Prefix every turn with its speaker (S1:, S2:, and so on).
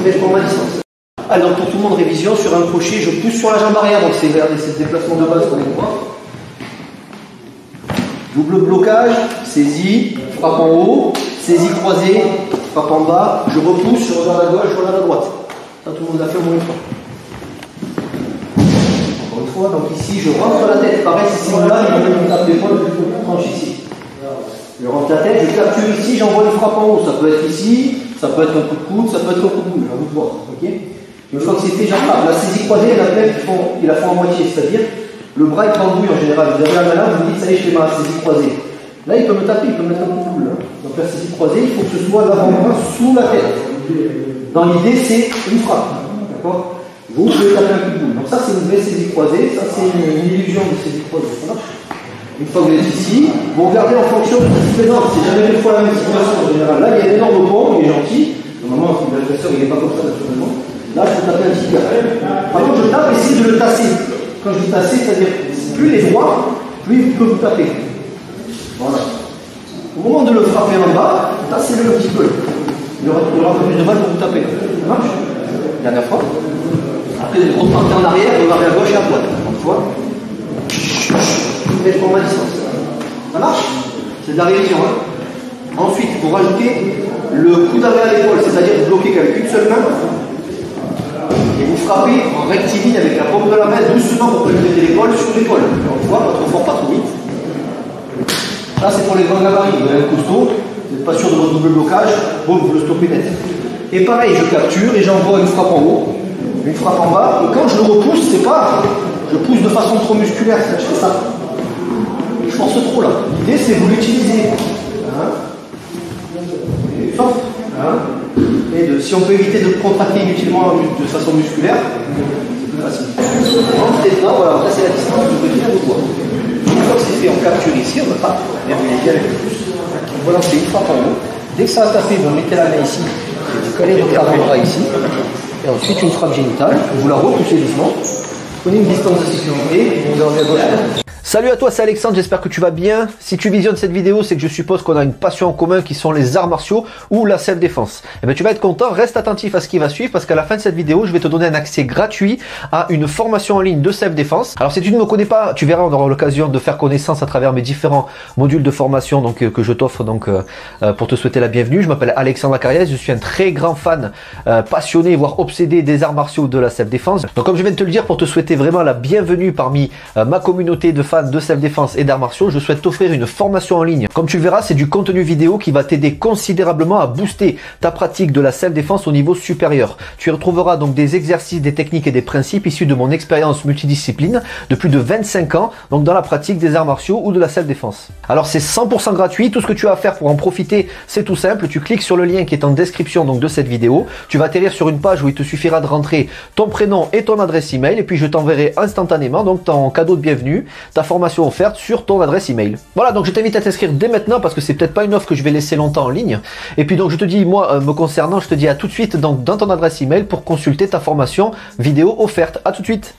S1: mets pour ma distance. Alors pour tout le monde, révision, sur un crochet, je pousse sur la jambe arrière, donc c'est vers ce déplacement de base qu'on vient de voir. Double blocage, saisie, frappe en haut, saisie croisée, frappe en bas, je repousse, je regarde à gauche, je regarde à droite. Ça tout le monde l'a fait au moins une fois. Encore une fois, donc ici je rentre la tête, pareil si c'est là, il me tape l'épaule, je tranche ici. Je rentre la tête, je capture ici, j'envoie une frappe en haut, ça peut être ici, ça peut être un coup de coude, ça peut être un coup de boule, à vous de voir. Okay. Une fois que c'est fait, j'attrape. La saisie croisée, il la fait en moitié, c'est-à-dire le bras il pendouille en général. Vous avez la main là, vous dites ça y est, je fais ma saisie croisée. Là, il peut me taper, il peut me mettre un coup de boule. Hein. Donc la saisie croisée, il faut que ce soit l'avant-bras sous la tête. Dans l'idée, c'est une frappe. D'accord. Vous pouvez taper un coup de boule. Donc ça, c'est une vraie saisie croisée. Ça, c'est une illusion de saisie croisée. Ça marche. Une fois que vous êtes ici, vous regardez en fonction de ce qui se présente. C'est jamais une fois la même situation en général. Là, il y a un énorme pont, il est gentil. Normalement, l'agresseur, il n'est pas comme ça naturellement. Là, je peux taper un petit peu. Par contre, je tape, essayez de le tasser. Quand je dis tasser, c'est-à-dire plus les droits, plus il peut vous taper. Voilà. Au moment de le frapper en bas, tassez-le un petit peu. Il y aura un peu plus de mal pour vous taper. Ça marche? Dernière fois. Après, vous repartez en arrière, vous regardez à gauche et à droite. Une fois. Faites pour ma distance. Ça marche? C'est de la révision. Hein. Ensuite, vous rajoutez le coup d'arrêt à l'épaule, c'est-à-dire vous bloquez qu'avec une seule main. Et vous frappez en rectiligne avec la paume de la main doucement pour pénétrer l'épaule sur l'épaule. On voit, pas trop fort, pas trop vite. Ça, c'est pour les grands gabarits. Vous avez un costaud, vous n'êtes pas sûr de votre double blocage, boum, vous le stoppez net. Et pareil, je capture et j'envoie une frappe en haut, une frappe en bas. Et quand je le repousse, c'est pas. Je pousse de façon trop musculaire, je fais ça. Je force trop là. L'idée, c'est vous l'utilisez. Hein. Et si on peut éviter de contracter inutilement de façon musculaire, c'est plus facile. Voilà, là c'est la distance, vous pouvez bien vous voir. Une fois que c'est fait, on capture ici, on attrape, et on les avec le pouce. Voilà, c'est une frappe en haut. Dès que ça a tapé, vous mettez la main ici, vous collez votre avant-bras ici, et ensuite une frappe génitale, vous la repoussez doucement, prenez une distance de sécurité, et vous enlevez à gauche. Salut à toi, c'est Alexandre, j'espère que tu vas bien. Si tu visionnes cette vidéo, c'est que je suppose qu'on a une passion en commun qui sont les arts martiaux ou la self-défense. Et bien tu vas être content, reste attentif à ce qui va suivre parce qu'à la fin de cette vidéo, je vais te donner un accès gratuit à une formation en ligne de self-défense. Alors si tu ne me connais pas, tu verras, on aura l'occasion de faire connaissance à travers mes différents modules de formation donc, que je t'offre donc pour te souhaiter la bienvenue. Je m'appelle Alexandre Acariès, je suis un très grand fan, passionné, voire obsédé des arts martiaux de la self-défense. Donc comme je viens de te le dire, pour te souhaiter vraiment la bienvenue parmi ma communauté de fans de self-défense et d'arts martiaux, je souhaite t'offrir une formation en ligne. Comme tu le verras, c'est du contenu vidéo qui va t'aider considérablement à booster ta pratique de la self-défense au niveau supérieur. Tu y retrouveras donc des exercices, des techniques et des principes issus de mon expérience multidiscipline de plus de 25 ans, donc dans la pratique des arts martiaux ou de la self-défense. Alors c'est 100% gratuit, tout ce que tu as à faire pour en profiter, c'est tout simple, tu cliques sur le lien qui est en description donc de cette vidéo, tu vas atterrir sur une page où il te suffira de rentrer ton prénom et ton adresse email et puis je t'enverrai instantanément donc ton cadeau de bienvenue, ta formation offerte sur ton adresse email. Voilà, donc je t'invite à t'inscrire dès maintenant parce que c'est peut-être pas une offre que je vais laisser longtemps en ligne. Et puis donc je te dis, moi me concernant, je te dis à tout de suite donc dans ton adresse email pour consulter ta formation vidéo offerte. À tout de suite.